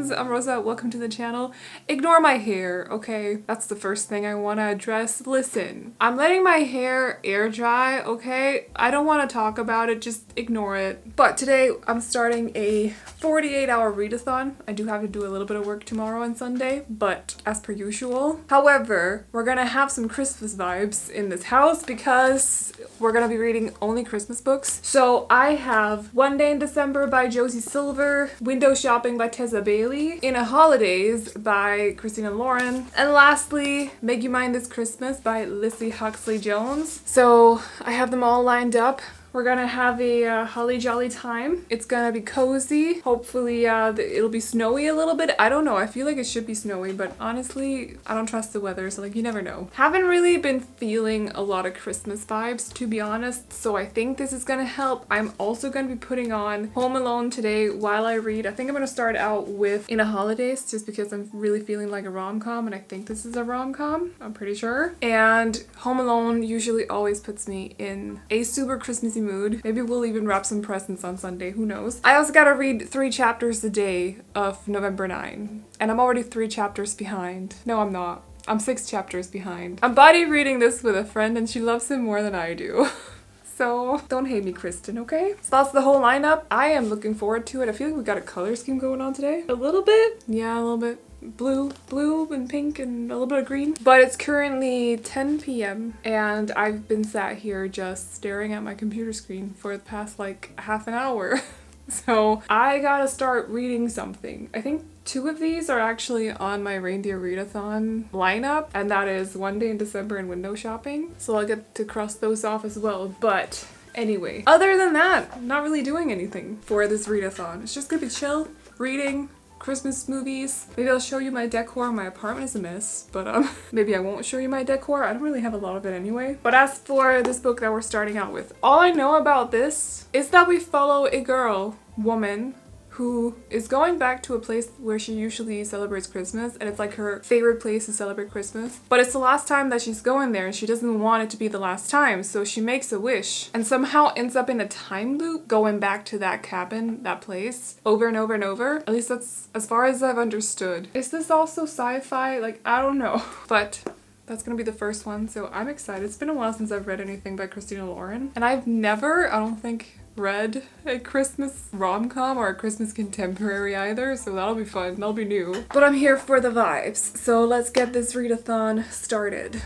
friends, I'm Rosa, welcome to the channel. Ignore my hair, okay? That's the first thing I want to address. Listen, I'm letting my hair air dry, okay? I don't want to talk about it, just ignore it. But today I'm starting a 48-hour readathon. I do have to do a little bit of work tomorrow and Sunday, but as per usual. However, we're gonna have some Christmas vibes in this house because we're gonna be reading only Christmas books. So I have One Day in December by Josie Silver, Window Shopping by Tessa Bailey, In a Holidaze by Christina Lauren, and lastly, Make You Mine This Christmas by Lissy Huxley Jones. So I have them all lined up. We're gonna have a holly jolly time. It's gonna be cozy. Hopefully it'll be snowy a little bit. I don't know. I feel like it should be snowy, but honestly, I don't trust the weather, so like you never know. Haven't really been feeling a lot of Christmas vibes, to be honest, so I think this is gonna help. I'm also gonna be putting on Home Alone today while I read. I think I'm gonna start out with In a Holidaze just because I'm really feeling like a rom-com, and I think this is a rom-com. I'm pretty sure. And Home Alone usually always puts me in a super Christmassy mood. Maybe we'll even wrap some presents on Sunday, who knows. I also gotta read 3 chapters a day of November 9, and I'm already 3 chapters behind. No, I'm not. I'm 6 chapters behind. I'm buddy reading this with a friend and she loves him more than I do. So don't hate me, Kristen, okay? So that's the whole lineup. I am looking forward to it. I feel like we got a color scheme going on today. A little bit? Yeah, a little bit. Blue and pink and a little bit of green. But it's currently 10 p.m. and I've been sat here just staring at my computer screen for the past like half an hour. So I gotta start reading something. I think 2 of these are actually on my reindeer readathon lineup, and that is One Day in December and Window Shopping. So I'll get to cross those off as well. But anyway, other than that, I'm not really doing anything for this readathon. It's just gonna be chill, reading, Christmas movies. Maybe I'll show you my decor. My apartment is a mess, but maybe I won't show you my decor. I don't really have a lot of it anyway. But as for this book that we're starting out with, all I know about this is that we follow a woman, who is going back to a place where she usually celebrates Christmas, and it's like her favorite place to celebrate Christmas. But it's the last time that she's going there and she doesn't want it to be the last time, so she makes a wish and somehow ends up in a time loop going back to that cabin, that place, over and over and over. At least that's as far as I've understood. Is this also sci-fi? Like, I don't know. But that's gonna be the first one, so I'm excited. It's been a while since I've read anything by Christina Lauren, and I've never, I don't think, read a Christmas rom-com or a Christmas contemporary either, so that'll be fun. That'll be new. But I'm here for the vibes, so let's get this readathon started.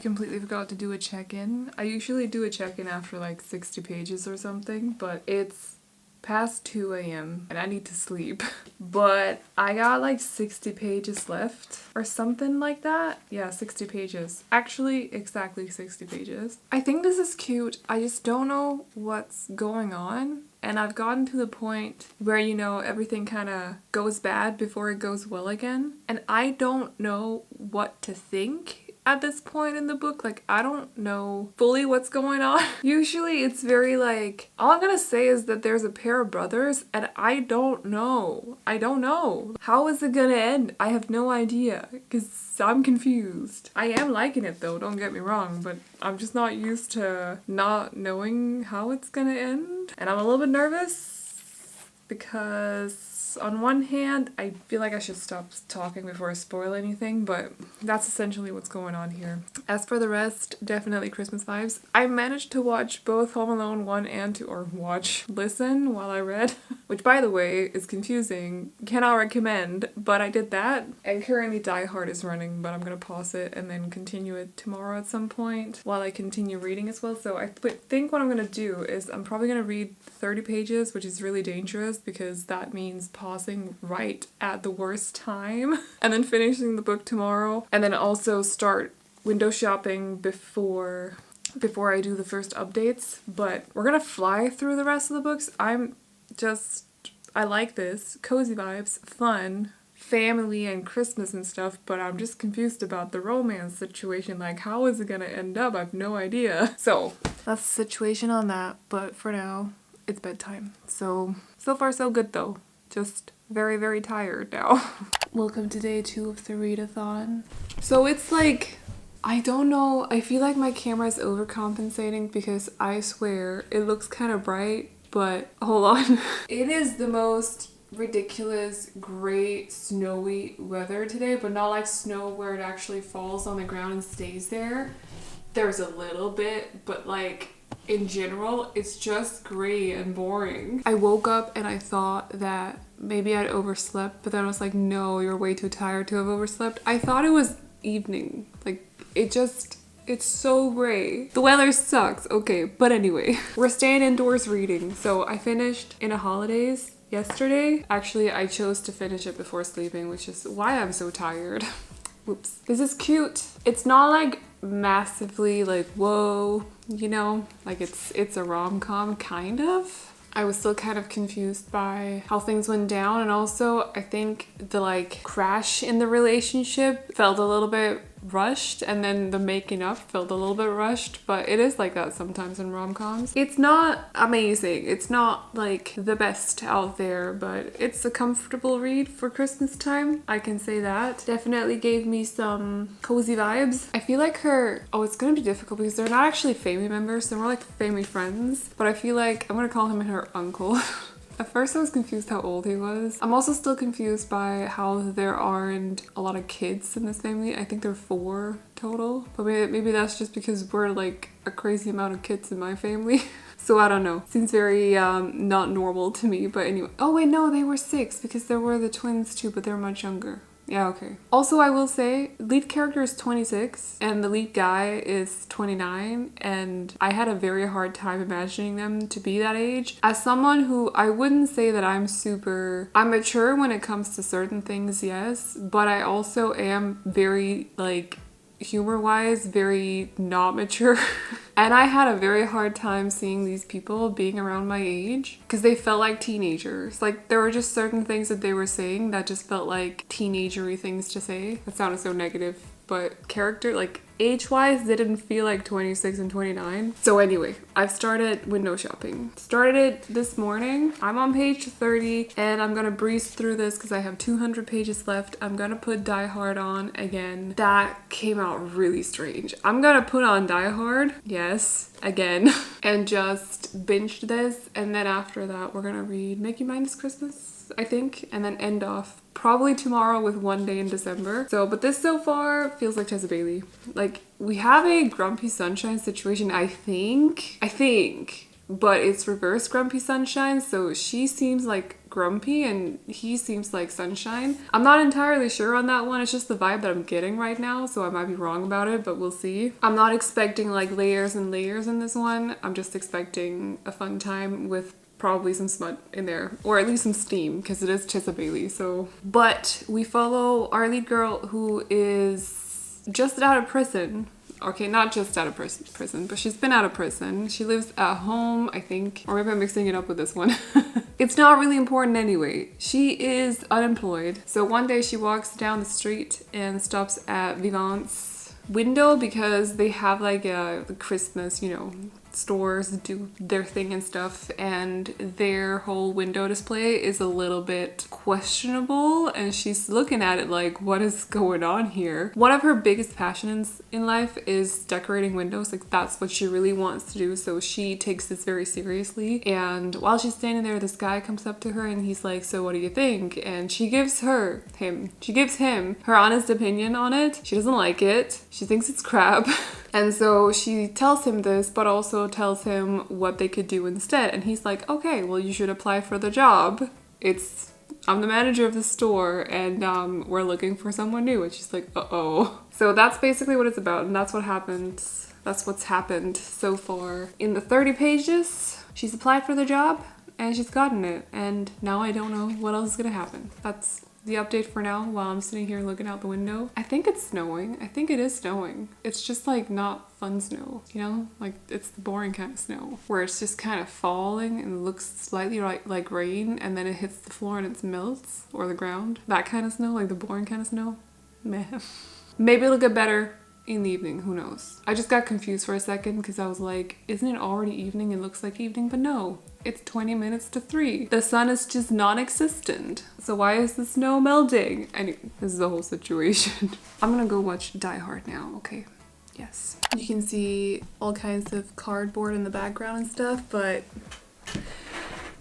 Completely forgot to do a check-in. I usually do a check-in after like 60 pages or something, but it's past 2 a.m. and I need to sleep. But I got like 60 pages left or something like that. Yeah, 60 pages. Actually, exactly 60 pages. I think this is cute. I just don't know what's going on. And I've gotten to the point where, you know, everything kind of goes bad before it goes well again. And I don't know what to think at this point in the book. Like, I don't know fully what's going on. Usually it's very like, all I'm gonna say is that there's a pair of brothers and I don't know. I don't know. How is it gonna end? I have no idea because I'm confused. I am liking it though, don't get me wrong, but I'm just not used to not knowing how it's gonna end. And I'm a little bit nervous because yes, on one hand, I feel like I should stop talking before I spoil anything, but that's essentially what's going on here. As for the rest, definitely Christmas vibes. I managed to watch both Home Alone 1 and 2, or listen while I read, which by the way is confusing. Cannot recommend, but I did that. And currently Die Hard is running, but I'm gonna pause it and then continue it tomorrow at some point while I continue reading as well. So I think what I'm gonna do is I'm probably gonna read 30 pages, which is really dangerous because that means pausing right at the worst time and then finishing the book tomorrow, and then also start window shopping before I do the first updates. But we're gonna fly through the rest of the books. I like this. Cozy vibes, fun, family and Christmas and stuff, but I'm just confused about the romance situation. Like, how is it gonna end up? I have no idea. So that's the situation on that, but for now, it's bedtime. So far so good though. Just very, very tired now. Welcome to day 2 of the readathon. So it's like, I don't know, I feel like my camera is overcompensating because I swear it looks kind of bright, but hold on. It is the most ridiculous gray snowy weather today, but not like snow where it actually falls on the ground and stays there. There's a little bit, but like in general it's just gray and boring. I woke up and I thought that maybe I'd overslept, but then I was like, no, you're way too tired to have overslept. I thought it was evening. Like it's so gray. The weather sucks. Okay, but anyway, we're staying indoors reading. So I finished in a Holidaze yesterday. Actually, I chose to finish it before sleeping, which is why I'm so tired. Whoops. This is cute. It's not like massively like, whoa, you know, like it's a rom-com kind of. I was still kind of confused by how things went down, and also I think the like crash in the relationship felt a little bit rushed, and then the making up felt a little bit rushed, but it is like that sometimes in rom-coms. It's not amazing, it's not like the best out there, but it's a comfortable read for Christmas time, I can say that. Definitely gave me some cozy vibes. I feel like it's gonna be difficult because they're not actually family members, they're more like family friends, but I feel like I'm gonna call him her uncle. At first I was confused how old he was. I'm also still confused by how there aren't a lot of kids in this family. I think there are 4 total, but maybe that's just because we're like a crazy amount of kids in my family. So I don't know. Seems very not normal to me, but anyway. Oh wait, no, they were 6 because there were the twins too, but they're much younger. Yeah, okay. Also, I will say, lead character is 26 and the lead guy is 29, and I had a very hard time imagining them to be that age. As someone who, I wouldn't say that I'm mature when it comes to certain things, yes, but I also am very, like, humor-wise, very not mature. And I had a very hard time seeing these people being around my age because they felt like teenagers. Like, there were just certain things that they were saying that just felt like teenagery things to say. That sounded so negative, but character, like, age-wise, they didn't feel like 26 and 29. So anyway, I've started window shopping. Started it this morning. I'm on page 30 and I'm gonna breeze through this because I have 200 pages left. I'm gonna put Die Hard on again. That came out really strange. I'm gonna put on Die Hard, yes, again, and just binge this, and then after that we're gonna read Make You Mine This Christmas, I think, and then end off probably tomorrow with One Day in December. So, but this so far feels like Tessa Bailey. Like, we have a Grumpy Sunshine situation, I think, but it's reverse Grumpy Sunshine, so she seems like grumpy and he seems like sunshine. I'm not entirely sure on that one. It's just the vibe that I'm getting right now, so I might be wrong about it, but we'll see. I'm not expecting like layers and layers in this one. I'm just expecting a fun time with probably some smut in there, or at least some steam, because it is Tessa Bailey. So, but we follow our lead girl who is just out of prison. Okay, not just out of prison, but she's been out of prison. She lives at home, I think, or maybe I'm mixing it up with this one. It's not really important anyway. She is unemployed. So one day she walks down the street and stops at Vivant's window because they have like a Christmas, you know, stores do their thing and stuff, and their whole window display is a little bit questionable, and she's looking at it like, what is going on here? One of her biggest passions in life is decorating windows. Like, that's what she really wants to do, so she takes this very seriously. And while she's standing there, this guy comes up to her and he's like, so what do you think? And she gives him her honest opinion on it. She doesn't like it. She thinks it's crap. And so she tells him this, but also tells him what they could do instead. And he's like, okay, well, you should apply for the job. I'm the manager of the store, and we're looking for someone new. And she's like, uh-oh. So that's basically what it's about, and that's what happened. That's what's happened so far. In the 30 pages, she's applied for the job, and she's gotten it. And now I don't know what else is gonna happen. That's the update for now while I'm sitting here looking out the window. I think it's snowing. I think it is snowing. It's just like not fun snow, you know? Like, it's the boring kind of snow where it's just kind of falling and looks slightly like rain, and then it hits the floor and it melts, or the ground. That kind of snow, like the boring kind of snow. Meh. Maybe it'll get better in the evening, who knows? I just got confused for a second because I was like, isn't it already evening? It looks like evening, but no. It's 20 minutes to 3. The sun is just non-existent. So why is the snow melting? Anyway, this is the whole situation. I'm gonna go watch Die Hard now, okay? Yes. You can see all kinds of cardboard in the background and stuff, but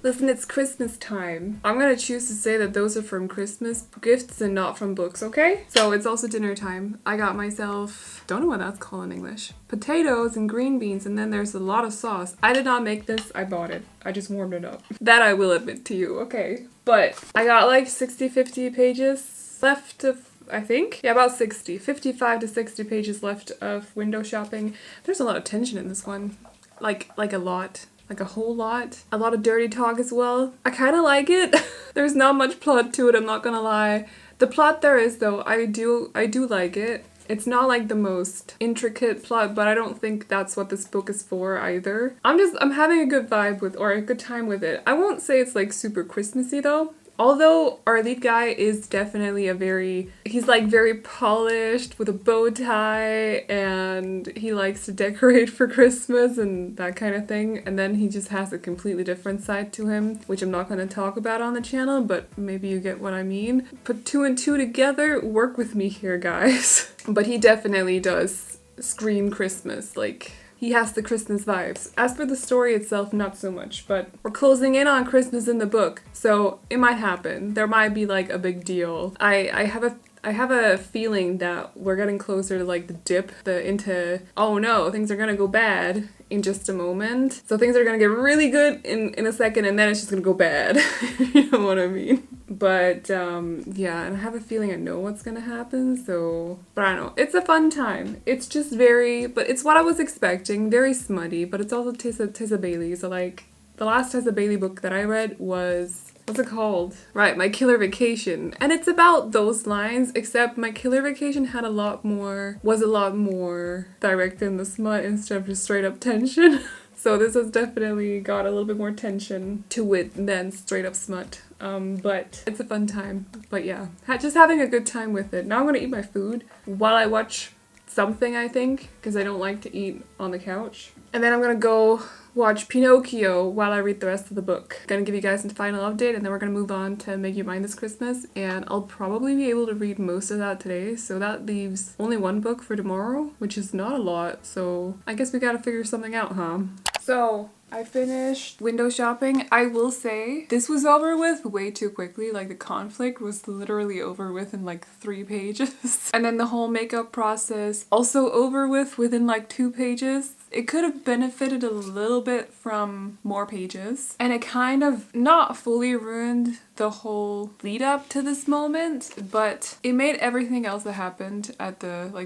listen, it's Christmas time. I'm gonna choose to say that those are from Christmas gifts and not from books, okay? So it's also dinner time. I got myself, don't know what that's called in English, potatoes and green beans, and then there's a lot of sauce. I did not make this, I bought it. I just warmed it up. That I will admit to you, okay? But I got like 60-50 pages left of, I think? Yeah, about 60. 55 to 60 pages left of window shopping. There's a lot of tension in this one. Like a lot. Like a whole lot. A lot of dirty talk as well. I kind of like it. There's not much plot to it, I'm not gonna lie. The plot there is though, I do like it. It's not like the most intricate plot, but I don't think that's what this book is for either. I'm having a good vibe with, or a good time with it. I won't say it's like super Christmassy though. Although our lead guy is definitely he's like very polished with a bow tie, and he likes to decorate for Christmas and that kind of thing. And then he just has a completely different side to him, which I'm not going to talk about on the channel, but maybe you get what I mean. Put 2 and 2 together, work with me here, guys. But he definitely does scream Christmas, like he has the Christmas vibes. As for the story itself, not so much, but we're closing in on Christmas in the book, so it might happen. There might be like a big deal. I have a feeling that we're getting closer to like the dip, into, oh no, things are gonna go bad in just a moment. So things are gonna get really good in a second, and then it's just gonna go bad. You know what I mean? But yeah, and I have a feeling I know what's gonna happen, so, but I don't know. It's a fun time. It's just but it's what I was expecting, very smutty, but it's also Tessa Bailey. So like, the last Tessa Bailey book that I read was, what's it called? Right, My Killer Vacation. And it's about those lines, except My Killer Vacation was a lot more direct in the smut instead of just straight up tension. So this has definitely got a little bit more tension to it than straight up smut. But it's a fun time. But yeah, just having a good time with it. Now I'm gonna eat my food while I watch something, I think, because I don't like to eat on the couch. And then I'm gonna go watch Pinocchio while I read the rest of the book. Gonna give you guys a final update, and then we're gonna move on to Make You Mine This Christmas, and I'll probably be able to read most of that today, so that leaves only 1 book for tomorrow, which is not a lot, so I guess we gotta figure something out, huh? So, I finished window shopping. I will say, this was over with way too quickly. Like, the conflict was literally over with in like 3 pages. And then the whole makeup process also over with within like 2 pages. It could have benefited a little bit from more pages. And it kind of not fully ruined the whole lead up to this moment, but it made everything else that happened at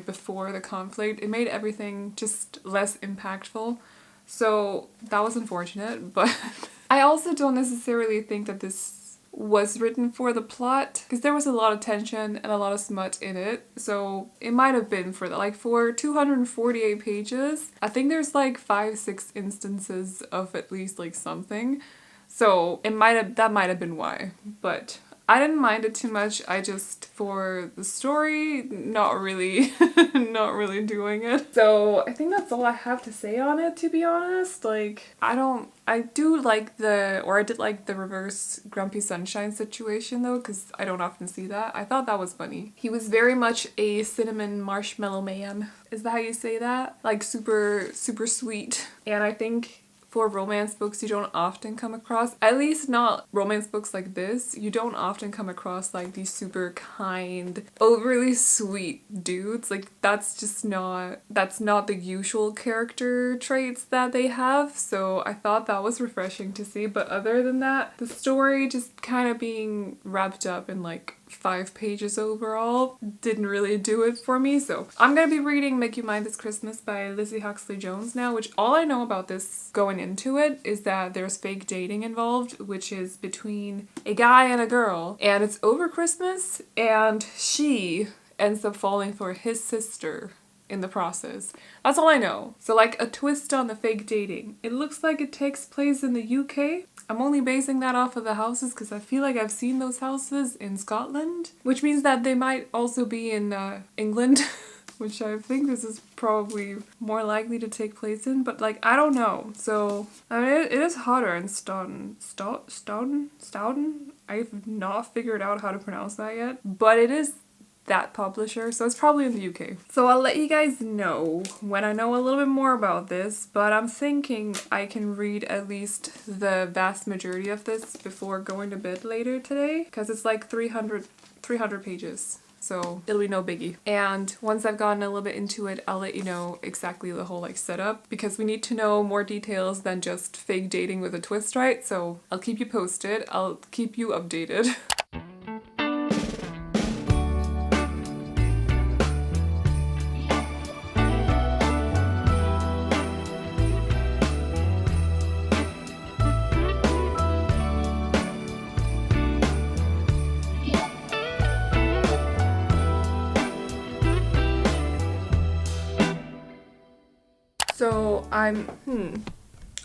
before the conflict, it made everything just less impactful. So that was unfortunate, but I also don't necessarily think that this was written for the plot, because there was a lot of tension and a lot of smut in it, so it might have been for that. Like, for 248 pages, I think there's like 5-6 instances of at least like something, so that might have been why. But I didn't mind it too much. I just, for the story, not really, not really doing it. So I think that's all I have to say on it, to be honest. Like, I do like I did like the reverse Grumpy Sunshine situation though, because I don't often see that. I thought that was funny. He was very much a cinnamon marshmallow man. Is that how you say that? Like super, super sweet. And I think for romance books you don't often come across, at least not romance books like this, you don't often come across like these super kind, overly sweet dudes. Like that's not the usual character traits that they have, so I thought that was refreshing to see. But other than that, the story just kind of being wrapped up in like 5 pages overall didn't really do it for me. So I'm gonna be reading Make You Mine This Christmas by Lizzie Huxley Jones now, which all I know about this going into it is that there's fake dating involved, which is between a guy and a girl, and it's over Christmas, and she ends up falling for his sister in the process. That's all I know. So like a twist on the fake dating. It looks like it takes place in the UK. I'm only basing that off of the houses because I feel like I've seen those houses in Scotland, which means that they might also be in England, which I think this is probably more likely to take place in, but like, I don't know. So, I mean, it is hotter in Stoughton. I've not figured out how to pronounce that yet, but it is that publisher, so it's probably in the UK. So I'll let you guys know when I know a little bit more about this, but I'm thinking I can read at least the vast majority of this before going to bed later today, because it's like 300 pages. So it'll be no biggie. And once I've gotten a little bit into it, I'll let you know exactly the whole like setup, because we need to know more details than just fake dating with a twist, right? So I'll keep you posted. I'll keep you updated. So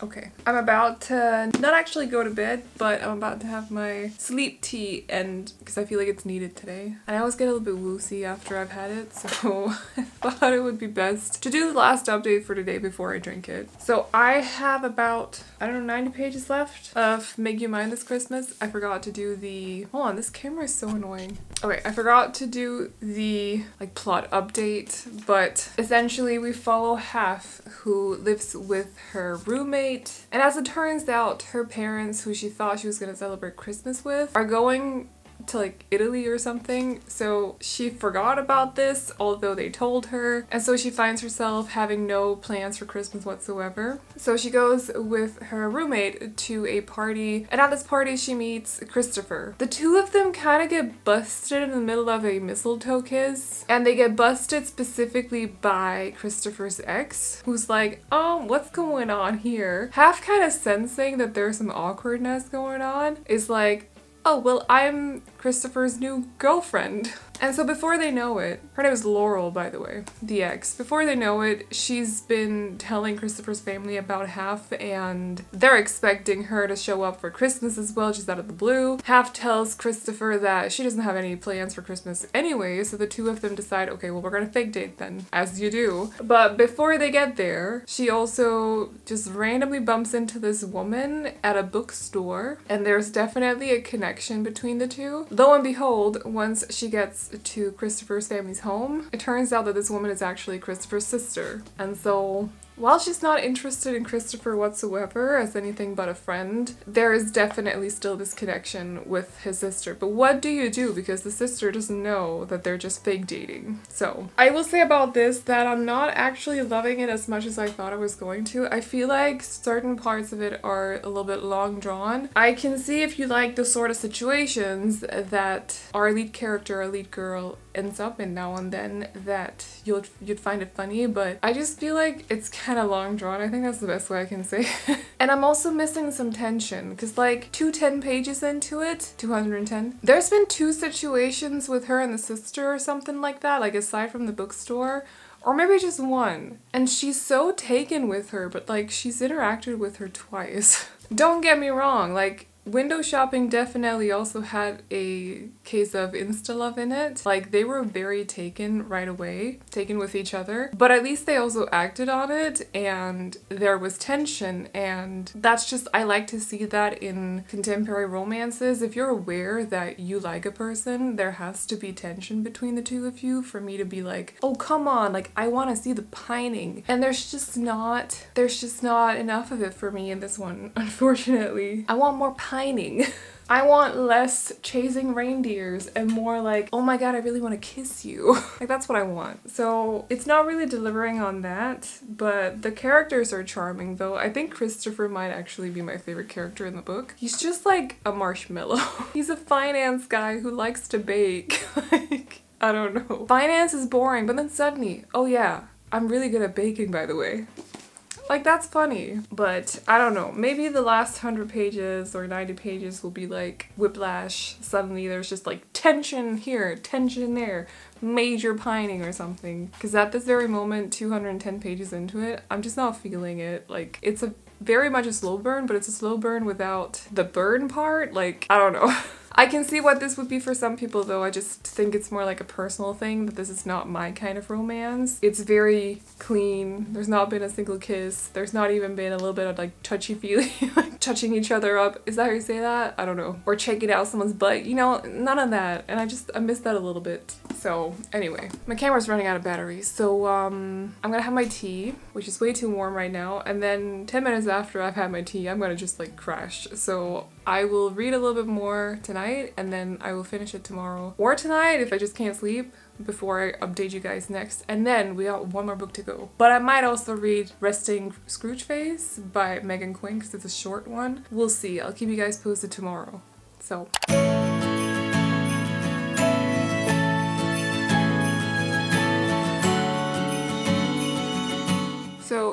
okay. I'm about to not actually go to bed, but I'm about to have my sleep tea, and because I feel like it's needed today. And I always get a little bit woozy after I've had it, so I thought it would be best to do the last update for today before I drink it. So I have about, I don't know, 90 pages left of Make You Mine This Christmas. I forgot to do the, hold on, this camera is so annoying. Okay, I forgot to do the like plot update, but essentially we follow Half, who lives with her roommate, and as it turns out, her parents, who she thought she was gonna celebrate Christmas with, are going to like Italy or something, so she forgot about this, although they told her, and so she finds herself having no plans for Christmas whatsoever. So she goes with her roommate to a party, and at this party she meets Christopher. The two of them kind of get busted in the middle of a mistletoe kiss, and they get busted specifically by Christopher's ex, who's like, oh, what's going on here? Half kind of sensing that there's some awkwardness going on, is like, oh, well, I'm Christopher's new girlfriend. And so before they know it, her name is Laurel, by the way, the ex. Before they know it, she's been telling Christopher's family about Half, and they're expecting her to show up for Christmas as well, just out of the blue. Half tells Christopher that she doesn't have any plans for Christmas anyway, so the two of them decide, okay, well, we're gonna fake date then, as you do. But before they get there, she also just randomly bumps into this woman at a bookstore, and there's definitely a connection between the two. Lo and behold, once she gets to Christopher's family's home, it turns out that this woman is actually Christopher's sister. And so while she's not interested in Christopher whatsoever as anything but a friend, there is definitely still this connection with his sister. But what do you do? Because the sister doesn't know that they're just fake dating. So I will say about this that I'm not actually loving it as much as I thought I was going to. I feel like certain parts of it are a little bit long drawn. I can see if you like the sort of situations that our lead character, our lead girl, ends up in now and then, that you'd find it funny, but I just feel like it's kind of long drawn. I think that's the best way I can say. And I'm also missing some tension, because like 210 pages into it, 210, there's been 2 situations with her and the sister or something like that, like aside from the bookstore, or maybe just 1. And she's so taken with her, but like she's interacted with her twice. Don't get me wrong, like Window shopping definitely also had a case of insta-love in it. Like, they were very taken right away, taken with each other, but at least they also acted on it, and there was tension, and that's just, I like to see that in contemporary romances. If you're aware that you like a person, there has to be tension between the two of you for me to be like, oh, come on, like, I want to see the pining. And there's just not enough of it for me in this one, unfortunately. I want more pining. I want less chasing reindeers and more like, oh my god, I really want to kiss you. Like, that's what I want. So it's not really delivering on that, but the characters are charming though. I think Christopher might actually be my favorite character in the book. He's just like a marshmallow. He's a finance guy who likes to bake. Like, I don't know. Finance is boring, but then suddenly, oh yeah, I'm really good at baking, by the way. Like, that's funny, but I don't know. Maybe the last 100 pages or 90 pages will be like whiplash. Suddenly there's just like tension here, tension there, major pining or something. Because at this very moment, 210 pages into it, I'm just not feeling it. Like, it's a very much a slow burn, but it's a slow burn without the burn part. Like, I don't know. I can see what this would be for some people though. I just think it's more like a personal thing, that this is not my kind of romance. It's very clean. There's not been a single kiss. There's not even been a little bit of like touchy-feely, like touching each other up. Is that how you say that? I don't know. Or checking out someone's butt. You know, none of that. And I miss that a little bit. So anyway, my camera's running out of battery. So I'm gonna have my tea, which is way too warm right now. And then 10 minutes after I've had my tea, I'm gonna just like crash. So I will read a little bit more tonight, and then I will finish it tomorrow or tonight if I just can't sleep, before I update you guys next. And then we got one more book to go. But I might also read Resting Scrooge Face by Megan Quinn because it's a short one. We'll see. I'll keep you guys posted tomorrow. So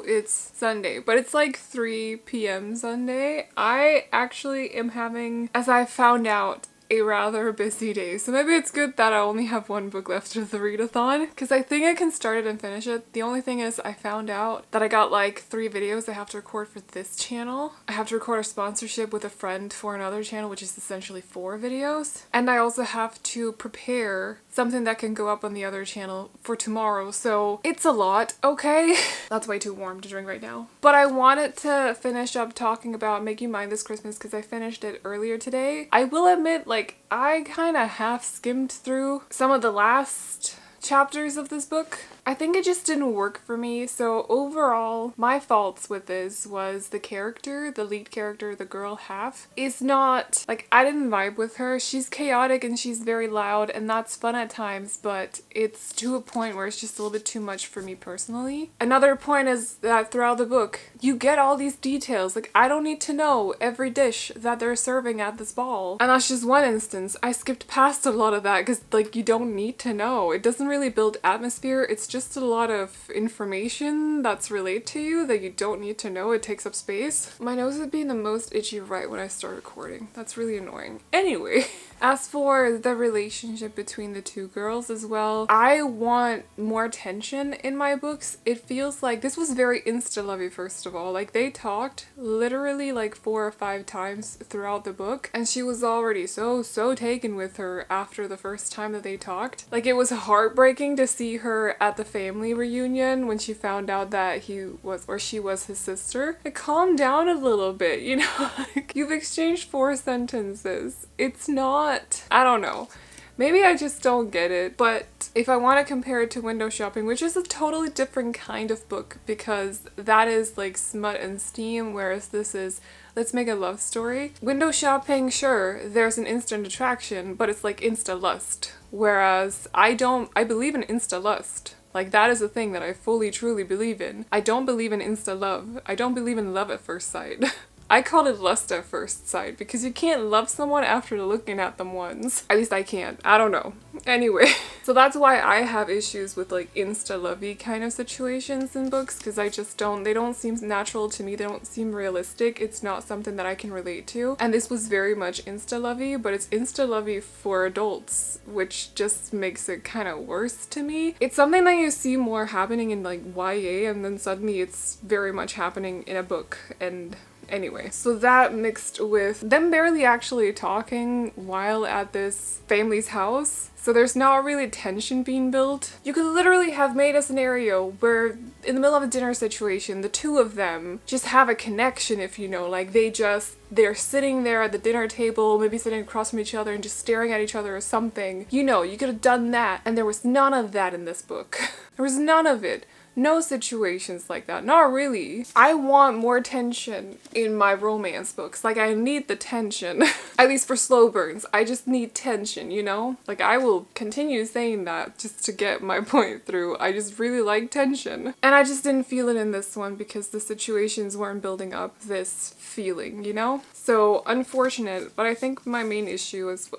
it's Sunday, but it's like 3 p.m. Sunday. I actually am having, as I found out, a rather busy day. So maybe it's good that I only have one book left of the readathon, because I think I can start it and finish it. The only thing is I found out that I got like 3 videos I have to record for this channel. I have to record a sponsorship with a friend for another channel, which is essentially 4 videos. And I also have to prepare something that can go up on the other channel for tomorrow. So it's a lot, okay? That's way too warm to drink right now. But I wanted to finish up talking about Make You Mine This Christmas because I finished it earlier today. I will admit, like, I kind of half skimmed through some of the last chapters of this book. I think it just didn't work for me. So overall, my faults with this was the character, the lead character, the girl half, is not, like, I didn't vibe with her. She's chaotic and she's very loud and that's fun at times, but it's to a point where it's just a little bit too much for me personally. Another point is that throughout the book, you get all these details. Like, I don't need to know every dish that they're serving at this ball. And that's just one instance. I skipped past a lot of that because, like, you don't need to know. It doesn't really build atmosphere. It's just a lot of information that's relayed to you that you don't need to know. It takes up space. My nose is being the most itchy right when I start recording. That's really annoying. Anyway, as for the relationship between the 2 girls as well, I want more tension in my books. It feels like this was very insta-lovey, first of all. Like, they talked literally like 4 or 5 times throughout the book, and she was already so taken with her after the first time that they talked. Like, it was heartbreaking to see her at the family reunion when she found out that she was his sister. Like, calm down a little bit, you know? Like, you've exchanged 4 sentences. It's not, I don't know. Maybe I just don't get it, but if I want to compare it to Window Shopping, which is a totally different kind of book because that is like smut and steam, whereas this is let's make a love story. Window Shopping, sure, there's an instant attraction, but it's like insta-lust, whereas I believe in insta-lust. Like, that is a thing that I fully truly believe in. I don't believe in insta-love. I don't believe in love at first sight. I call it lust at first sight because you can't love someone after looking at them once. At least I can't. I don't know. Anyway, so that's why I have issues with like insta-lovey kind of situations in books, because they don't seem natural to me. They don't seem realistic. It's not something that I can relate to. And this was very much insta-lovey, but it's insta-lovey for adults, which just makes it kind of worse to me. It's something that you see more happening in like YA, and then suddenly it's very much happening in a book, and Anyway, so that mixed with them barely actually talking while at this family's house. So there's not really tension being built. You could literally have made a scenario where in the middle of a dinner situation, the two of them just have a connection, if you know, like they're sitting there at the dinner table, maybe sitting across from each other and just staring at each other or something. You know, you could have done that. And there was none of that in this book. There was none of it. No situations like that. Not really. I want more tension in my romance books. Like, I need the tension. At least for slow burns. I just need tension, you know? Like, I will continue saying that just to get my point through. I just really like tension. And I just didn't feel it in this one because the situations weren't building up this feeling, you know? So, unfortunate, but I think my main issue is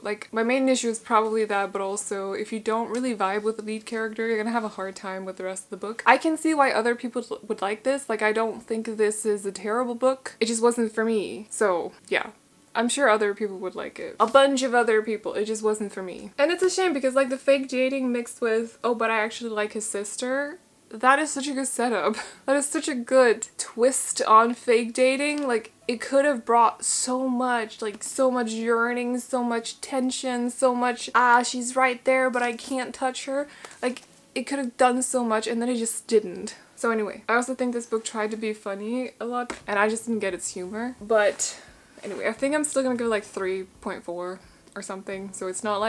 probably that, but also if you don't really vibe with the lead character, you're gonna have a hard time with the rest of the book. I can see why other people would like this. Like, I don't think this is a terrible book. It just wasn't for me. So, yeah. I'm sure other people would like it. A bunch of other people. It just wasn't for me. And it's a shame because, like, the fake dating mixed with, oh, but I actually like his sister. That is such a good setup. That is such a good twist on fake dating. Like, it could have brought so much, like, so much yearning, so much tension, so much, she's right there, but I can't touch her. Like, it could have done so much, and then it just didn't. So anyway, I also think this book tried to be funny a lot, and I just didn't get its humor. But anyway, I think I'm still gonna give it like 3.4 or something. So it's not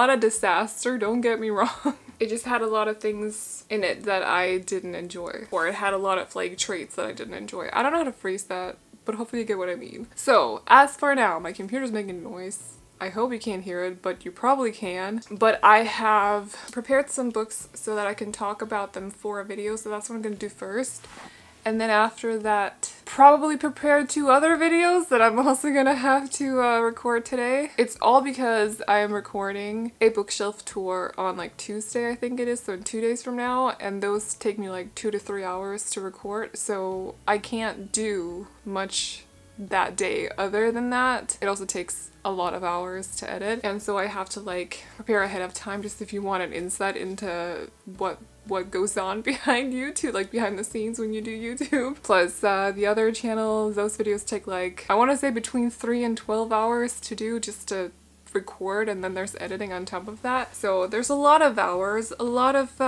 a disaster, don't get me wrong. It just had a lot of things in it that I didn't enjoy. Or it had a lot of like traits that I didn't enjoy. I don't know how to phrase that, but hopefully you get what I mean. So, as for now, my computer's making noise. I hope you can't hear it, but you probably can. But I have prepared some books so that I can talk about them for a video, so that's what I'm gonna do first. And then after that, probably prepare 2 other videos that I'm also gonna have to record today. It's all because I am recording a bookshelf tour on like Tuesday, I think it is, so in 2 days from now, and those take me like 2 to 3 hours to record, so I can't do much that day other than that. It also takes a lot of hours to edit, and so I have to like prepare ahead of time just if you want an insight into what goes on behind YouTube, like behind the scenes when you do YouTube. Plus the other channel, those videos take like, I want to say between 3 and 12 hours to do just to record, and then there's editing on top of that. So there's a lot of hours, a lot of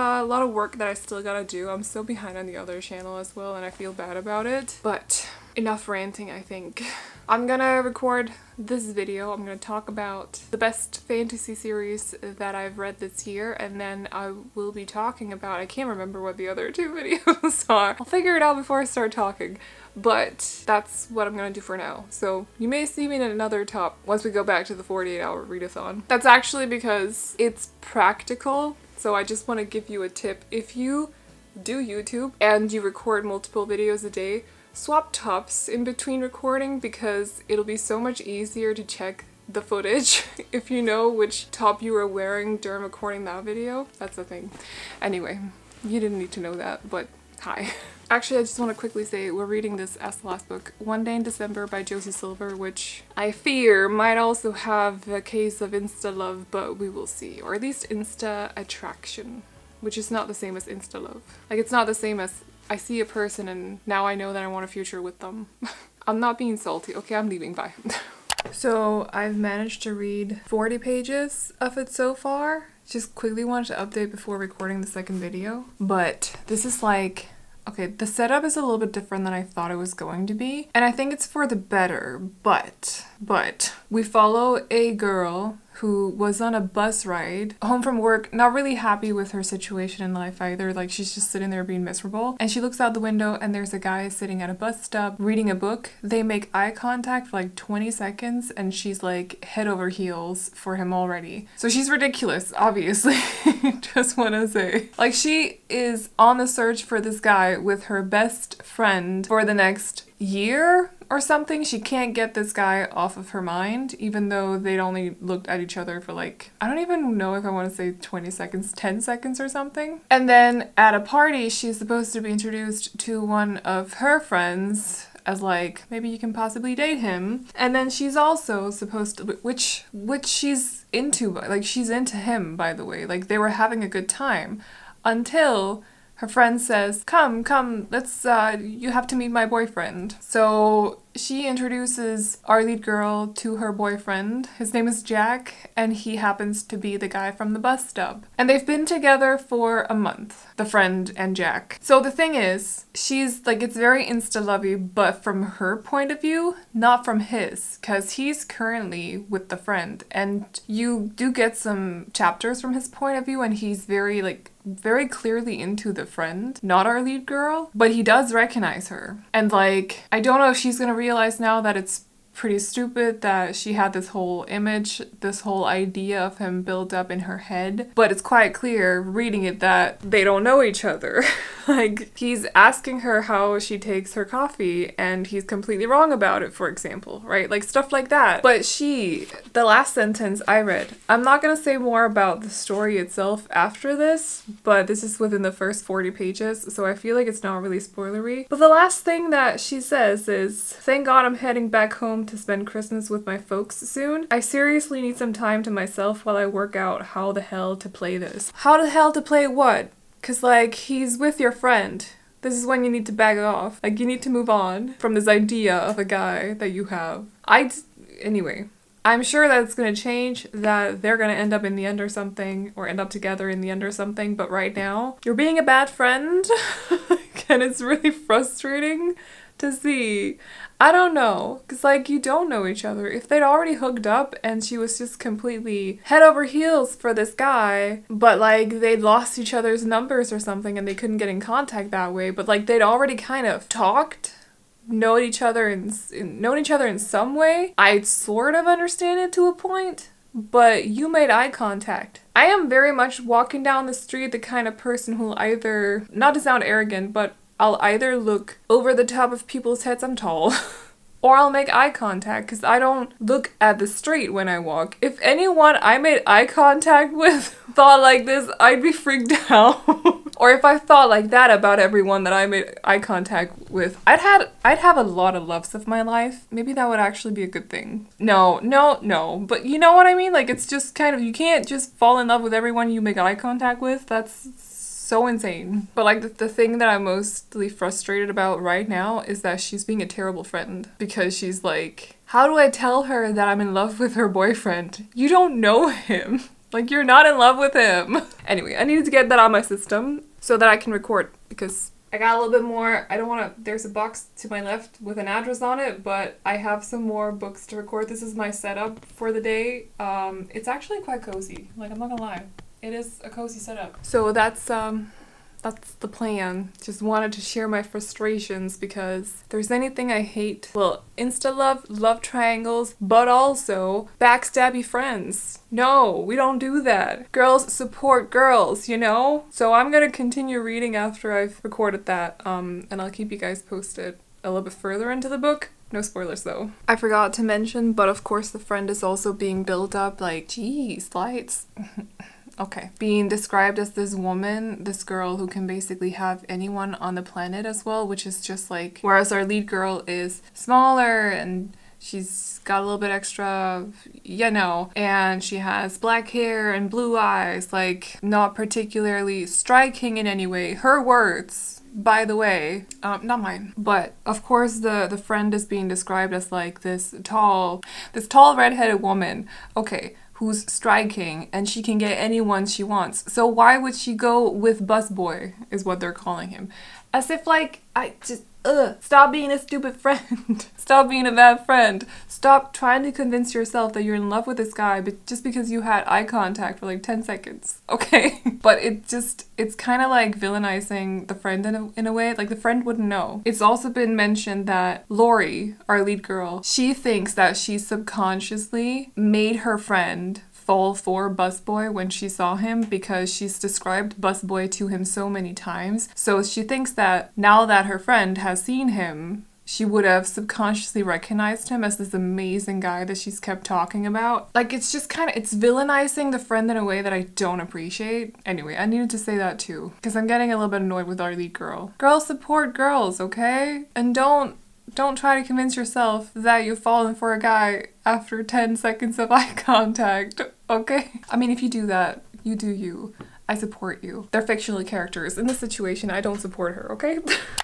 work that I still gotta do. I'm still behind on the other channel as well, and I feel bad about it. But enough ranting, I think. I'm gonna record this video. I'm gonna talk about the best fantasy series that I've read this year, and then I will be talking about, I can't remember what the other 2 videos are. I'll figure it out before I start talking, but that's what I'm gonna do for now. So you may see me in another top once we go back to the 48-hour readathon. That's actually because it's practical, so I just want to give you a tip. If you do YouTube and you record multiple videos a day, swap tops in between recording because it'll be so much easier to check the footage if you know which top you were wearing during recording that video. That's the thing. Anyway, you didn't need to know that, but hi. Actually, I just want to quickly say we're reading this as the last book, One Day in December by Josie Silver, which I fear might also have a case of insta-love, but we will see. Or at least insta-attraction, which is not the same as insta-love. Like, it's not the same as I see a person and now I know that I want a future with them. I'm not being salty. Okay, I'm leaving. Bye. So I've managed to read 40 pages of it so far. Just quickly wanted to update before recording the second video. But this is like, okay, the setup is a little bit different than I thought it was going to be. And I think it's for the better, but we follow a girl who was on a bus ride home from work, not really happy with her situation in life either. Like, she's just sitting there being miserable. And she looks out the window and there's a guy sitting at a bus stop reading a book. They make eye contact for like 20 seconds and she's like head over heels for him already. So she's ridiculous, obviously. Just want to say. Like, she is on the search for this guy with her best friend for the next year or something. She can't get this guy off of her mind, even though they'd only looked at each other for like, I don't even know if I want to say 20 seconds, 10 seconds or something. And then at a party, she's supposed to be introduced to one of her friends as like, maybe you can possibly date him. And then she's also supposed to, which she's into, like she's into him, by the way. Like, they were having a good time until her friend says, come, let's, you have to meet my boyfriend. So she introduces our lead girl to her boyfriend. His name is Jack, and he happens to be the guy from the bus stop. And they've been together for a month, the friend and Jack. So the thing is, she's like, it's very insta-lovey, but from her point of view, not from his, because he's currently with the friend. And you do get some chapters from his point of view, and he's very clearly into the friend, not our lead girl, but he does recognize her. And like, I don't know if she's gonna realize now that it's pretty stupid that she had this whole image, this whole idea of him built up in her head, but it's quite clear reading it that they don't know each other. Like, he's asking her how she takes her coffee and he's completely wrong about it, for example, right? Like stuff like that. But the last sentence I read, I'm not gonna say more about the story itself after this, but this is within the first 40 pages, so I feel like it's not really spoilery. But the last thing that she says is, thank God I'm heading back home to spend Christmas with my folks soon. I seriously need some time to myself while I work out how the hell to play this. How the hell to play what? Cause like, he's with your friend. This is when you need to back off. Like, you need to move on from this idea of a guy that you have. Anyway, I'm sure that it's gonna change, that they're gonna end up in the end or something, or end up together in the end or something, but right now, you're being a bad friend, and it's really frustrating to see. I don't know, because like, you don't know each other. If they'd already hooked up and she was just completely head over heels for this guy, but like they'd lost each other's numbers or something and they couldn't get in contact that way, but like they'd already kind of talked, known each other in some way, I'd sort of understand it to a point. But you made eye contact. I am very much walking down the street the kind of person who'll either, not to sound arrogant, but I'll either look over the top of people's heads, I'm tall, or I'll make eye contact, because I don't look at the street when I walk. If anyone I made eye contact with thought like this, I'd be freaked out. Or if I thought like that about everyone that I made eye contact with, I'd have a lot of loves of my life. Maybe that would actually be a good thing. No, but you know what I mean? Like, it's just kind of, you can't just fall in love with everyone you make eye contact with. That's so insane. But like, the thing that I'm mostly frustrated about right now is that she's being a terrible friend, because she's like, how do I tell her that I'm in love with her boyfriend? You don't know him. Like, you're not in love with him. Anyway, I needed to get that on my system so that I can record, because I got a little bit more. I don't want to, there's a box to my left with an address on it, but I have some more books to record. This is my setup for the day. It's actually quite cozy. Like, I'm not gonna lie. It is a cozy setup. So that's the plan. Just wanted to share my frustrations, because if there's anything I hate, well, love triangles, but also backstabby friends. No, we don't do that. Girls support girls, you know? So I'm gonna continue reading after I've recorded that, and I'll keep you guys posted a little bit further into the book. No spoilers though. I forgot to mention, but of course the friend is also being built up, like, geez, lights. Okay. Being described as this woman, this girl who can basically have anyone on the planet as well, which is just like, whereas our lead girl is smaller and she's got a little bit extra, and she has black hair and blue eyes, like, not particularly striking in any way. Her words, by the way, not mine. But of course the friend is being described as like this tall redheaded woman. Okay. Who's striking, and she can get anyone she wants. So why would she go with busboy, is what they're calling him. As if like, stop being a stupid friend. Stop being a bad friend. Stop trying to convince yourself that you're in love with this guy, but just because you had eye contact for like 10 seconds, okay? But it's kind of like villainizing the friend in a way. Like, the friend wouldn't know. It's also been mentioned that Lori, our lead girl, she thinks that she subconsciously made her friend fall for busboy when she saw him, because she's described busboy to him so many times. So she thinks that now that her friend has seen him, she would have subconsciously recognized him as this amazing guy that she's kept talking about. Like, it's just kind of, it's villainizing the friend in a way that I don't appreciate. Anyway, I needed to say that too, because I'm getting a little bit annoyed with our lead girl. Girls support girls, okay? And don't try to convince yourself that you've fallen for a guy after 10 seconds of eye contact, okay? I mean, if you do that, you do you. I support you. They're fictional characters. In this situation, I don't support her, okay?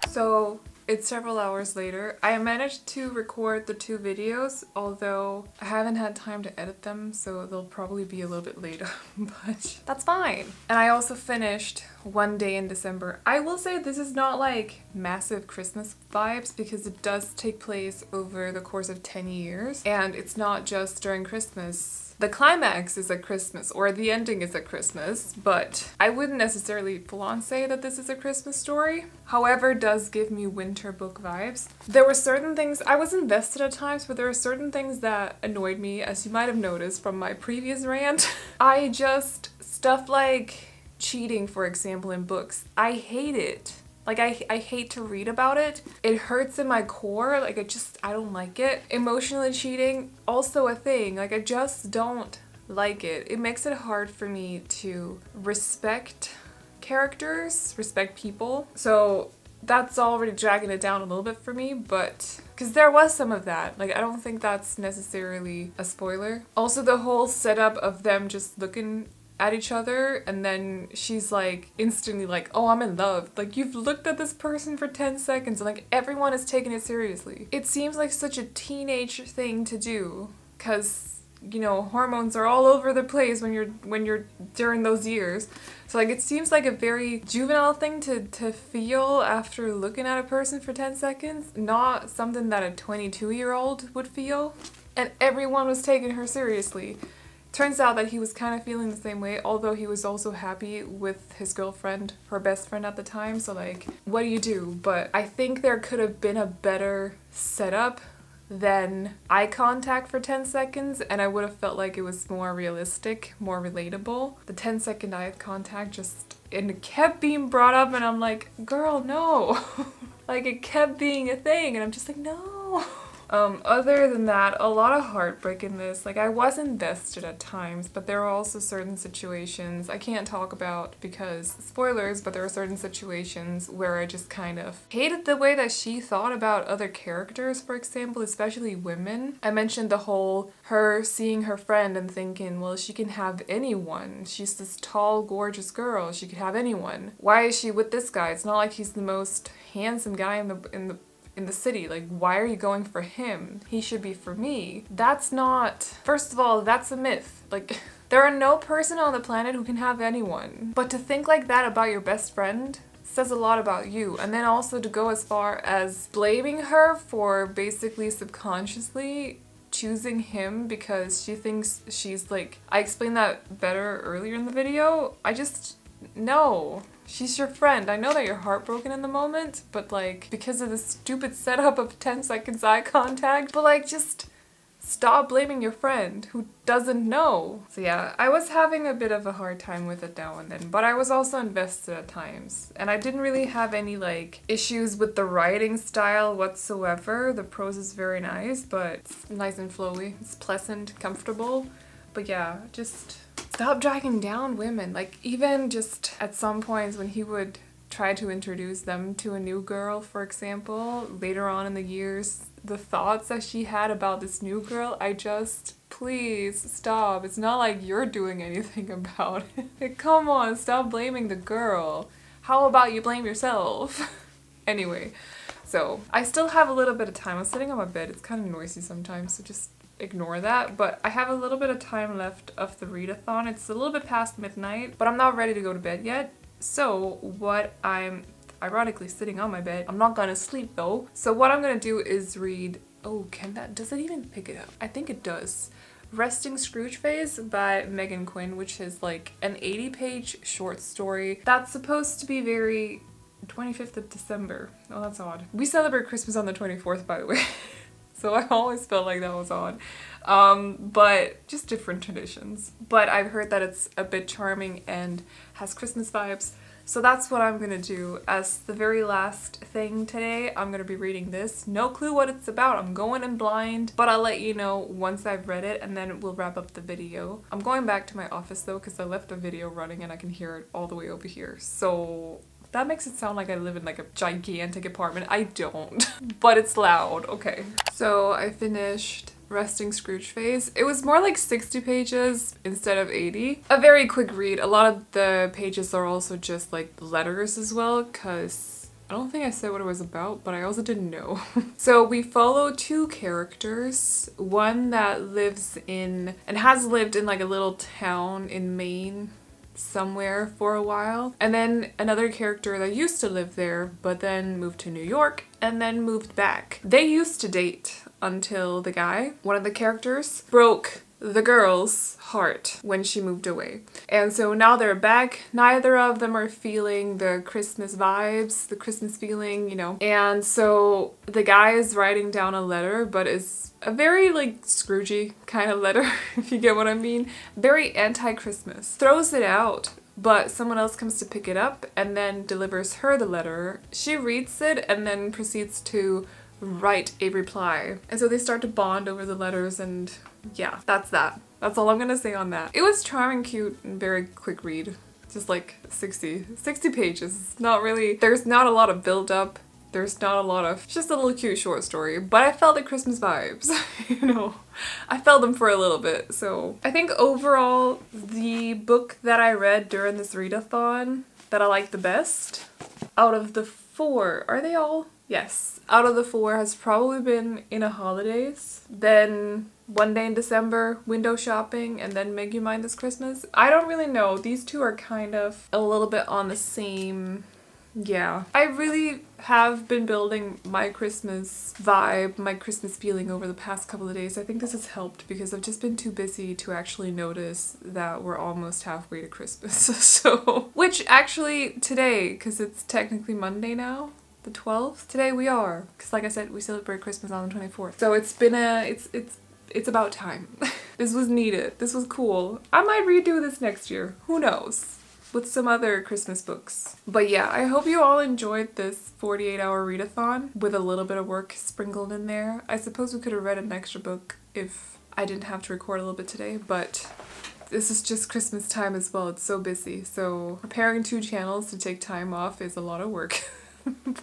So it's several hours later. I managed to record the 2 videos, although I haven't had time to edit them, so they'll probably be a little bit later, but that's fine. And I also finished One Day in December. I will say this is not like massive Christmas vibes because it does take place over the course of 10 years, and it's not just during Christmas. The climax is at Christmas, or the ending is at Christmas, but I wouldn't necessarily full on say that this is a Christmas story. However, it does give me winter book vibes. There were certain things, I was invested at times, but there were certain things that annoyed me, as you might have noticed from my previous rant. Stuff like cheating, for example, in books, I hate it. Like, I hate to read about it. It hurts in my core. Like, I don't like it. Emotionally cheating, also a thing. Like, I just don't like it. It makes it hard for me to respect characters, respect people. So that's already dragging it down a little bit for me, but because there was some of that. Like, I don't think that's necessarily a spoiler. Also, the whole setup of them just looking at each other and then she's like instantly like, oh, I'm in love. Like, you've looked at this person for 10 seconds and like everyone is taking it seriously. It seems like such a teenage thing to do because, you know, hormones are all over the place when you're during those years. So like it seems like a very juvenile thing to feel after looking at a person for 10 seconds, not something that a 22-year-old would feel. And everyone was taking her seriously. Turns out that he was kind of feeling the same way, although he was also happy with his girlfriend, her best friend at the time, so like, what do you do? But I think there could have been a better setup than eye contact for 10 seconds, and I would have felt like it was more realistic, more relatable. The 10-second eye contact and it kept being brought up, and I'm like, girl, no. Like, it kept being a thing, and I'm just like, no. Other than that, a lot of heartbreak in this. Like, I was invested at times, but there are also certain situations I can't talk about because spoilers, but there are certain situations where I just kind of hated the way that she thought about other characters, for example, especially women. I mentioned the whole her seeing her friend and thinking, well, she can have anyone. She's this tall, gorgeous girl. She could have anyone. Why is she with this guy? It's not like he's the most handsome guy in the city. Like, why are you going for him? He should be for me. That's not... First of all, that's a myth. Like, there are no person on the planet who can have anyone. But to think like that about your best friend says a lot about you. And then also to go as far as blaming her for basically subconsciously choosing him because she thinks she's like... I explained that better earlier in the video. No. She's your friend. I know that you're heartbroken in the moment, but like, because of the stupid setup of 10 seconds eye contact, but like, just stop blaming your friend who doesn't know. So yeah, I was having a bit of a hard time with it now and then, but I was also invested at times. And I didn't really have any like issues with the writing style whatsoever. The prose is very nice, but it's nice and flowy. It's pleasant, comfortable. But yeah, just... stop dragging down women. Like, even just at some points when he would try to introduce them to a new girl, for example, later on in the years, the thoughts that she had about this new girl, please stop. It's not like you're doing anything about it. Come on, stop blaming the girl. How about you blame yourself? Anyway, so I still have a little bit of time. I'm sitting on my bed. It's kind of noisy sometimes, so just ignore that, but I have a little bit of time left of the readathon. It's a little bit past midnight, but I'm not ready to go to bed yet. So what I'm ironically sitting on my bed, I'm not gonna sleep though. So what I'm gonna do is read, does it even pick it up? I think it does. Resting Scrooge Phase by Megan Quinn, which is like an 80-page short story that's supposed to be very 25th of December. Oh, that's odd. We celebrate Christmas on the 24th, by the way. So I always felt like that was odd. But just different traditions. But I've heard that it's a bit charming and has Christmas vibes. So that's what I'm gonna do. As the very last thing today, I'm gonna be reading this. No clue what it's about. I'm going in blind, but I'll let you know once I've read it and then we'll wrap up the video. I'm going back to my office though because I left the video running and I can hear it all the way over here. So that makes it sound like I live in like a gigantic apartment. I don't, but it's loud. Okay. So I finished resting Scrooge face. It was more like 60 pages instead of 80. A very quick read. A lot of the pages are also just like letters as well, because I don't think I said what it was about, but I also didn't know. So we follow two characters. One that lives in, and has lived in like a little town in Maine somewhere for a while. And then another character that used to live there, but then moved to New York and then moved back. They used to date until the guy, one of the characters, broke the girl's heart when she moved away. And so now they're back. Neither of them are feeling the Christmas vibes, the Christmas feeling, you know. And so the guy is writing down a letter, but it's a very like Scroogey kind of letter, if you get what I mean. Very anti-Christmas. Throws it out, but someone else comes to pick it up and then delivers her the letter. She reads it and then proceeds to write a reply. And so they start to bond over the letters, and yeah, that's that. That's all I'm gonna say on that. It was charming, cute, and very quick read. Just like 60 pages. Not really, there's not a lot of build up. There's not a lot of, it's just a little cute short story, but I felt the Christmas vibes, you know. I felt them for a little bit, so. I think overall, the book that I read during this readathon that I liked the best, out of the 4, are they all? Yes. Out of the 4 has probably been In a Holidaze, then One Day in December, Window Shopping, and then Make You Mine This Christmas. I don't really know. These two are kind of a little bit on the same. Yeah. I really have been building my Christmas vibe, my Christmas feeling over the past couple of days. I think this has helped because I've just been too busy to actually notice that we're almost halfway to Christmas. So, which actually today, because it's technically Monday now, the 12th, today we are. Because like I said, we celebrate Christmas on the 24th. So it's been it's about time. This was needed. This was cool. I might redo this next year. Who knows? With some other Christmas books. But yeah, I hope you all enjoyed this 48-hour readathon with a little bit of work sprinkled in there. I suppose we could have read an extra book if I didn't have to record a little bit today, but this is just Christmas time as well. It's so busy. So preparing 2 channels to take time off is a lot of work.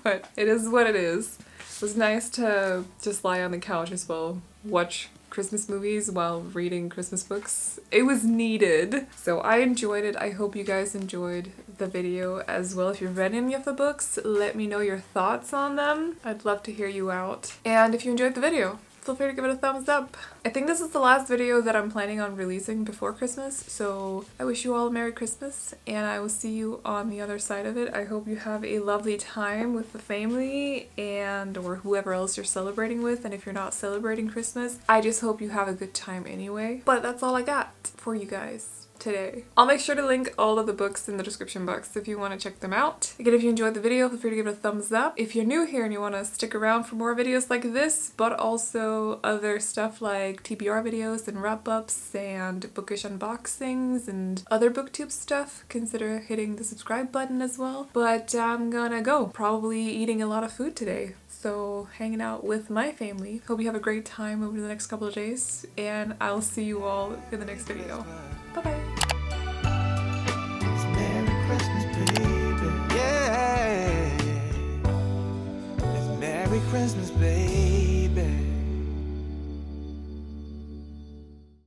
But it is what it is. It was nice to just lie on the couch as well, watch Christmas movies while reading Christmas books. It was needed. So I enjoyed it. I hope you guys enjoyed the video as well. If you've read any of the books, let me know your thoughts on them. I'd love to hear you out. And if you enjoyed the video, feel free to give it a thumbs up. I think this is the last video that I'm planning on releasing before Christmas, so I wish you all a Merry Christmas, and I will see you on the other side of it. I hope you have a lovely time with the family and or whoever else you're celebrating with, and if you're not celebrating Christmas, I just hope you have a good time anyway. But that's all I got for you guys today. I'll make sure to link all of the books in the description box if you want to check them out. Again, if you enjoyed the video, feel free to give it a thumbs up. If you're new here and you want to stick around for more videos like this, but also other stuff like TBR videos and wrap-ups and bookish unboxings and other booktube stuff, consider hitting the subscribe button as well. But I'm gonna go. Probably eating a lot of food today. So hanging out with my family. Hope you have a great time over the next couple of days, and I'll see you all in the next video.